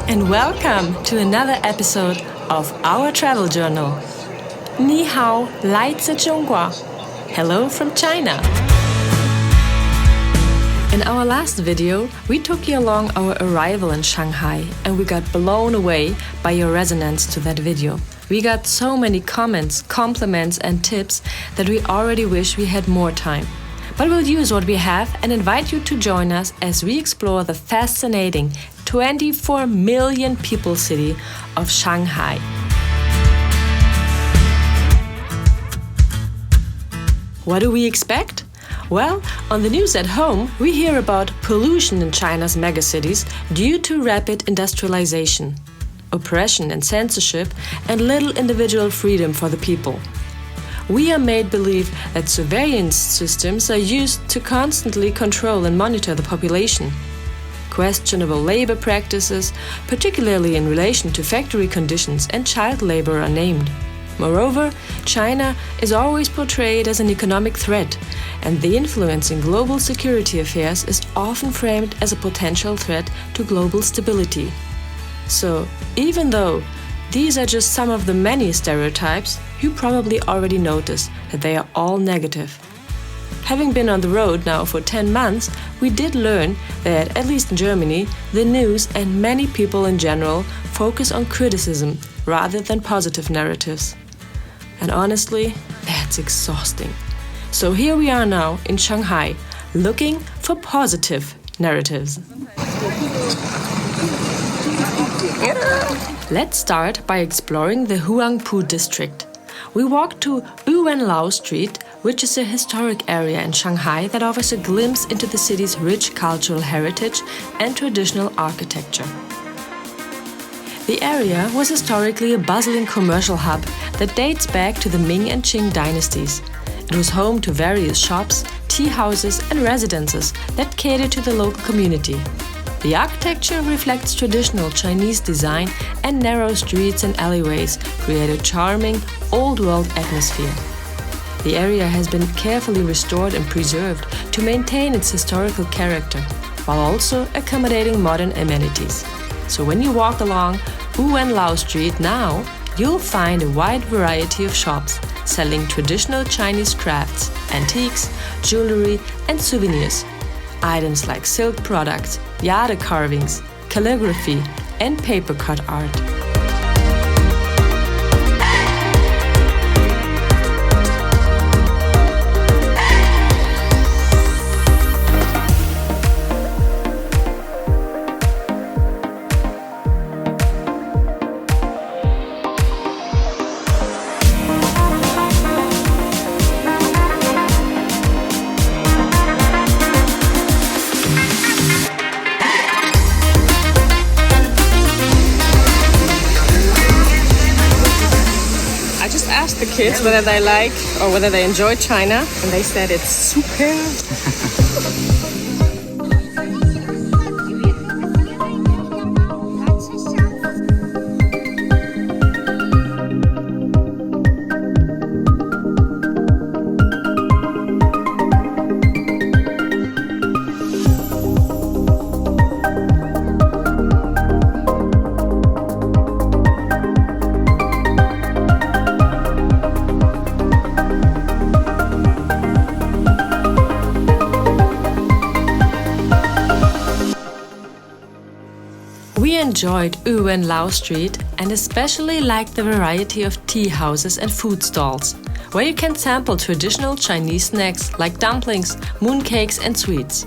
and welcome to another episode of our travel journal. Ni hao, lai zi zhonggua. Hello from China. In our last video, we took you along our arrival in Shanghai and we got blown away by your resonance to that video. We got so many comments, compliments and tips that we already wish we had more time. But we'll use what we have and invite you to join us as we explore the fascinating 24 million people city of Shanghai. What do we expect? Well, on the news at home, we hear about pollution in China's megacities due to rapid industrialization, oppression and censorship, and little individual freedom for the people. We are made believe that surveillance systems are used to constantly control and monitor the population. Questionable labor practices, particularly in relation to factory conditions and child labor, are named. Moreover, China is always portrayed as an economic threat, and the influence in global security affairs is often framed as a potential threat to global stability. So, even though these are just some of the many stereotypes, you probably already noticed that they are all negative. Having been on the road now for 10 months, we did learn that, at least in Germany, the news and many people in general focus on criticism rather than positive narratives. And honestly, that's exhausting. So here we are now in Shanghai, looking for positive narratives. Let's start by exploring the Huangpu district. We walked to Yuyuan Street, which is a historic area in Shanghai that offers a glimpse into the city's rich cultural heritage and traditional architecture. The area was historically a bustling commercial hub that dates back to the Ming and Qing dynasties. It was home to various shops, tea houses and residences that catered to the local community. The architecture reflects traditional Chinese design, and narrow streets and alleyways create a charming, old-world atmosphere. The area has been carefully restored and preserved to maintain its historical character, while also accommodating modern amenities. So when you walk along Yuyuan Street now, you'll find a wide variety of shops selling traditional Chinese crafts, antiques, jewelry and souvenirs. Items like silk products, jade carvings, calligraphy and paper cut art. The kids whether they like or whether they enjoy China, and they said it's super. We enjoyed Yuyuan Street and especially liked the variety of tea houses and food stalls, where you can sample traditional Chinese snacks like dumplings, mooncakes and sweets.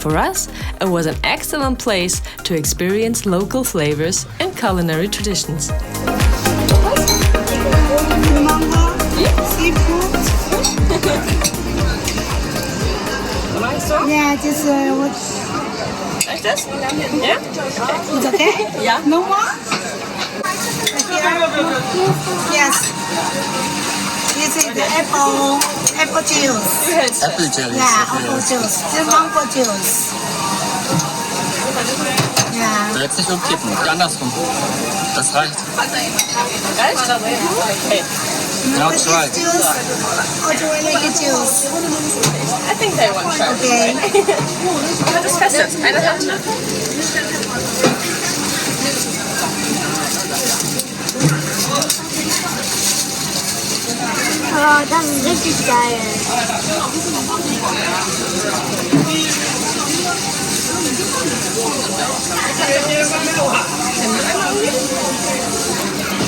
For us, it was an excellent place to experience local flavors and culinary traditions. Seafood. Yeah, just what? Like this? Yeah? It's okay? Yeah. No more? Yes. This is the apple juice. Yes. Apple juice. Yeah, apple juice. This mango juice. Yeah. So, jetzt nicht umkippen, andersrum. Das reicht. Okay. Now try. Juice or do I make a juice? I think they want to. Okay. Das Fest. Eine Hand. Oh, das ist richtig geil.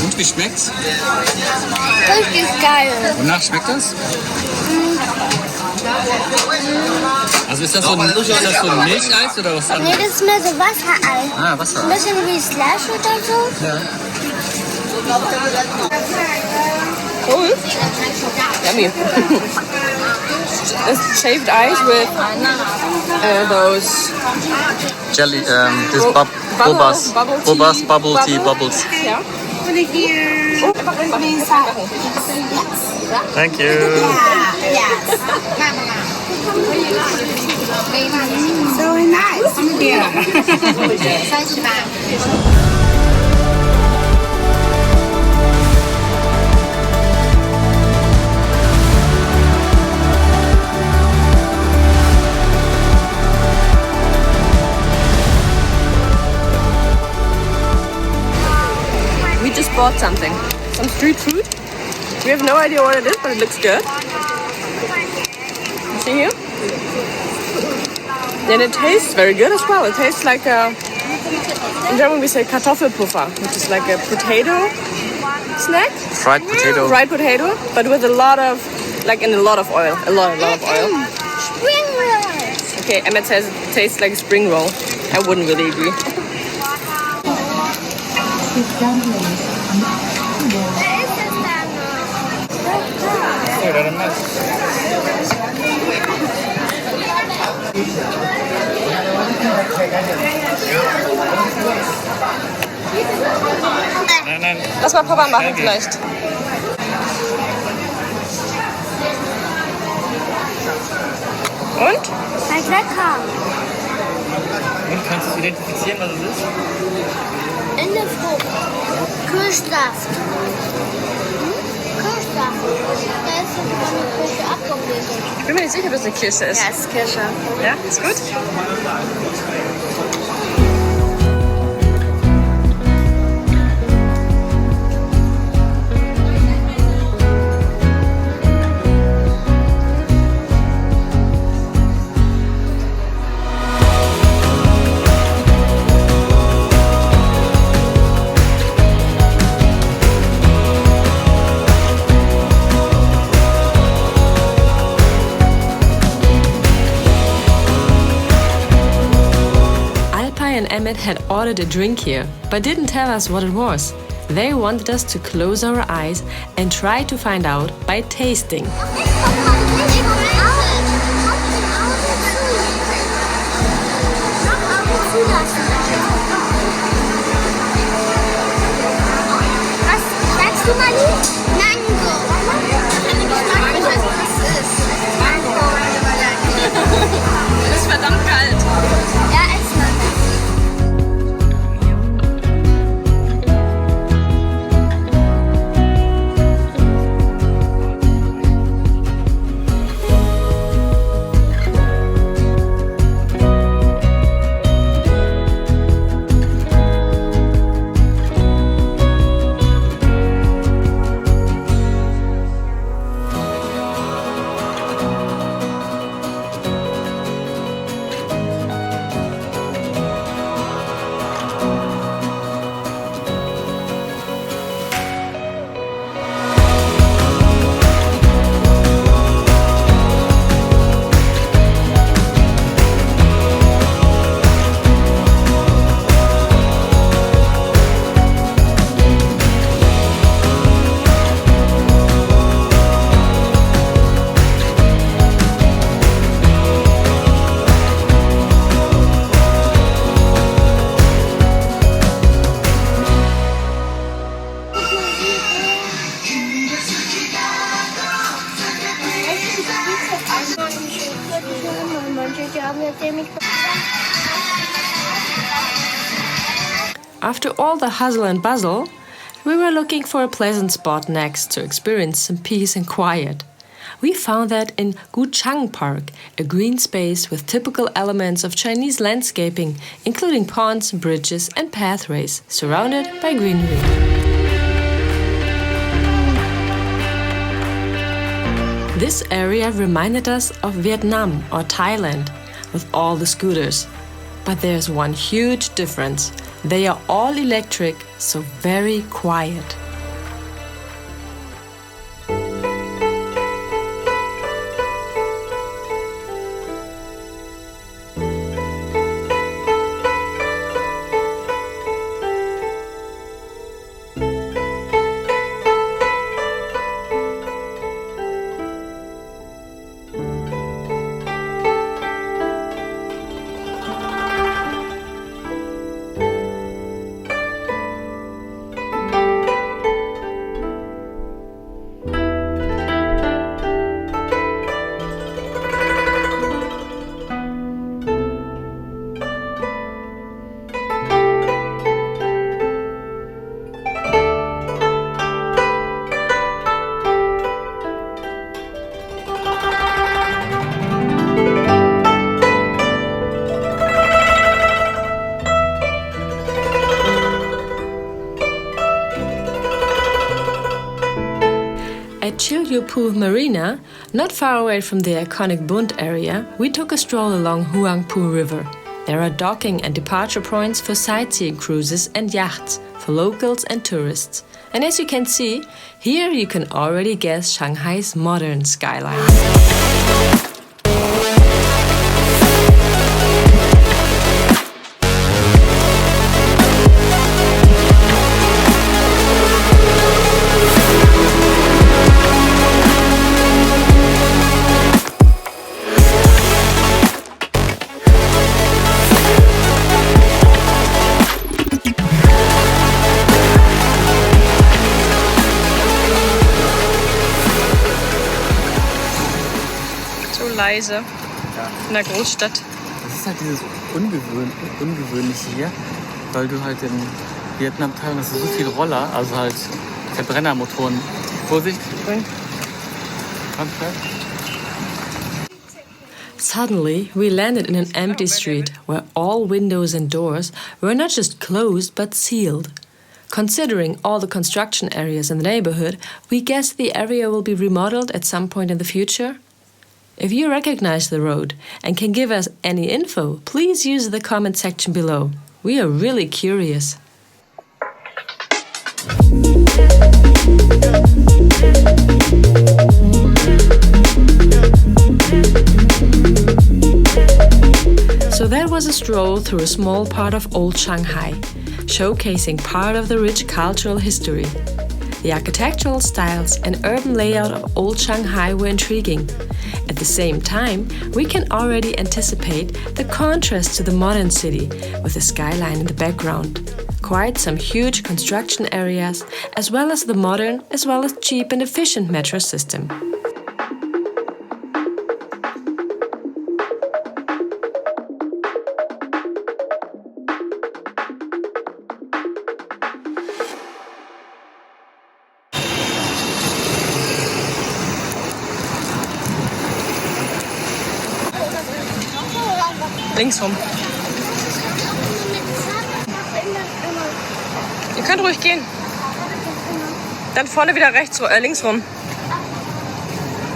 Und wie schmeckt's? Richtig geil. Wonach schmeckt das? Also ist das so ein Milcheis oder was Nee, anderes? das ist mehr so Wassereis. Ah, Wasser. Ein bisschen wie Slash oder so. Ja. Cool. Yummy. It's shaved ice with those Jelly, this bubble tea bubbles. Yeah. Thank you. So nice. Yeah. We just bought something. Some street food. We have no idea what it is, but it looks good. You see here? And it tastes very good as well. It tastes like in German we say Kartoffelpuffer, which is like a potato snack. Fried potato. Fried potato, but with a lot of oil. A lot of oil. Spring rolls. Okay, Emmett says it tastes like a spring roll. I wouldn't really agree. Nein. Lass mal Papa machen vielleicht. Und? Schmeckt lecker. Und kannst du identifizieren, was es ist? Ende Frucht. Kirschsaft. Kirschsaft. Da ist so eine Kirsche abgebildet. Ich bin mir nicht sicher, ob das eine Kirsche ist. Ja, es ist Kirsche. Ja, ist gut. and Emmett had ordered a drink here, but didn't tell us what it was. They wanted us to close our eyes and try to find out by tasting. Was sagst du, Mali? Mango. Ich weiß nicht, was es ist. Mango. Es ist verdammt kalt. Ja, es war After all the hustle and bustle, we were looking for a pleasant spot next to experience some peace and quiet. We found that in Gucheng Park, a green space with typical elements of Chinese landscaping, including ponds, bridges, and pathways, surrounded by greenery. This area reminded us of Vietnam or Thailand with all the scooters. But there's one huge difference. They are all electric, so very quiet. At Shiliupu Marina, not far away from the iconic Bund area, we took a stroll along Huangpu River. There are docking and departure points for sightseeing cruises and yachts for locals and tourists. And as you can see, here you can already guess Shanghai's modern skyline. Leise in der Großstadt. Das ist halt dieses Ungewöhnliche hier, weil du halt in Vietnam teilweise so viele Roller, also halt Verbrennermotoren. Vorsicht, spring. Suddenly, we landed in an empty street where all windows and doors were not just closed but sealed. Considering all the construction areas in the neighborhood, we guess the area will be remodeled at some point in the future. If you recognize the road and can give us any info, please use the comment section below. We are really curious. So that was a stroll through a small part of Old Shanghai, showcasing part of the rich cultural history. The architectural styles and urban layout of Old Shanghai were intriguing. At the same time, we can already anticipate the contrast to the modern city with the skyline in the background. Quite some huge construction areas, as well as the modern, as well as cheap and efficient metro system. Links rum. Ihr könnt ruhig gehen. Dann vorne wieder links rum.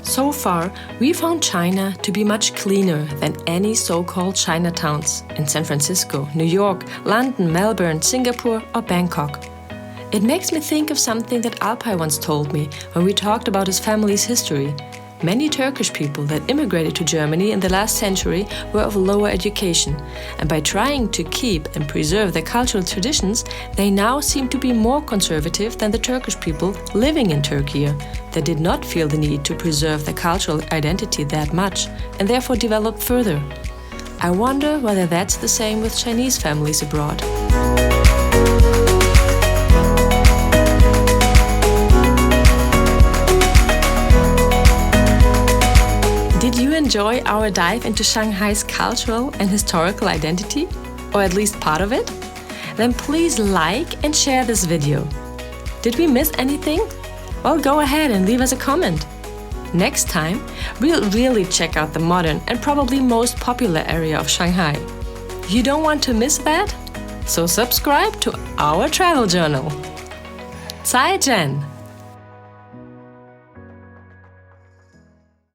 So far, we found China to be much cleaner than any so-called Chinatowns in San Francisco, New York, London, Melbourne, Singapore or Bangkok. It makes me think of something that Alpay once told me when we talked about his family's history. Many Turkish people that immigrated to Germany in the last century were of lower education, and by trying to keep and preserve their cultural traditions, they now seem to be more conservative than the Turkish people living in Turkey that did not feel the need to preserve their cultural identity that much and therefore developed further. I wonder whether that's the same with Chinese families abroad. Did you enjoy our dive into Shanghai's cultural and historical identity? Or at least part of it? Then please like and share this video. Did we miss anything? Well, go ahead and leave us a comment. Next time, we'll really check out the modern and probably most popular area of Shanghai. You don't want to miss that? So subscribe to our travel journal. 再见!